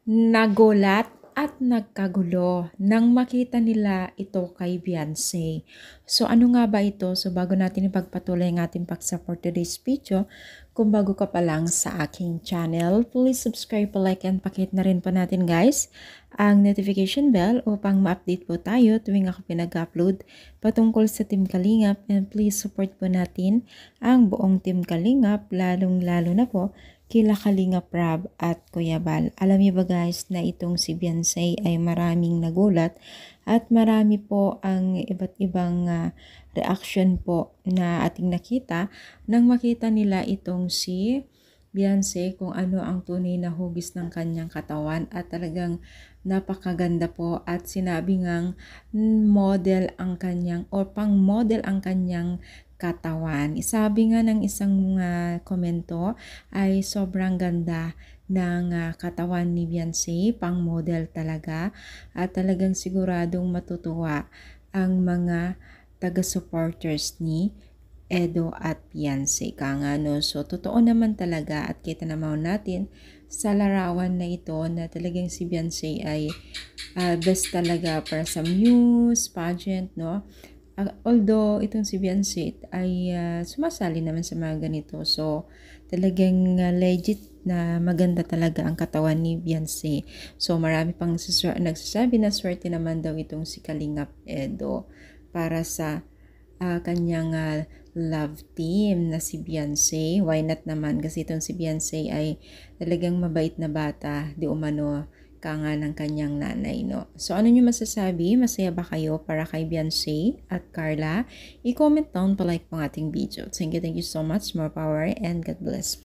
Nagulat at nagkagulo nang makita nila ito kay Beyonce. So ano nga ba ito? So bago natin ipagpatuloy ang ating paksa for today's video, kung bago ka pa lang sa aking channel, please subscribe, like, and pakihit na rin po natin guys ang notification bell upang ma-update po tayo tuwing ako pinag-upload patungkol sa Team Kalingap, and please support po natin ang buong Team Kalingap, lalong-lalo na po kila Kalingap Rab at Kuya Bal. Alam niyo ba guys na itong si Beyonce ay maraming nagulat at marami po ang iba't ibang reaction po na ating nakita nang makita nila itong si Beyonce kung ano ang tunay na hugis ng kanyang katawan, at talagang napakaganda po, at sinabi ngang model ang kanyang or pang model ang kanyang katawan. Sabi nga ng isang komento ay sobrang ganda ng katawan ni Beyonce, pang model talaga, at talagang siguradong matutuwa ang mga taga-supporters ni Edo at Beyonce ka nga, no? So totoo naman talaga, at kita naman natin sa larawan na ito na talagang si Beyonce ay best talaga para sa muse, pageant, no? Although itong si Beyonce ay sumasali naman sa mga ganito. So talagang legit na maganda talaga ang katawan ni Beyonce. So marami pang nagsasabi na swerte naman daw itong si Kalingap Edo para sa kanyang love team na si Beyonce. Why not naman? Kasi itong si Beyonce ay talagang mabait na bata, di umano ka nga ng kanyang nanay, no? So, ano nyo masasabi? Masaya ba kayo para kay Beyonce at Carla? I-comment down, palike po ang ating video. Thank you so much. More power and God bless.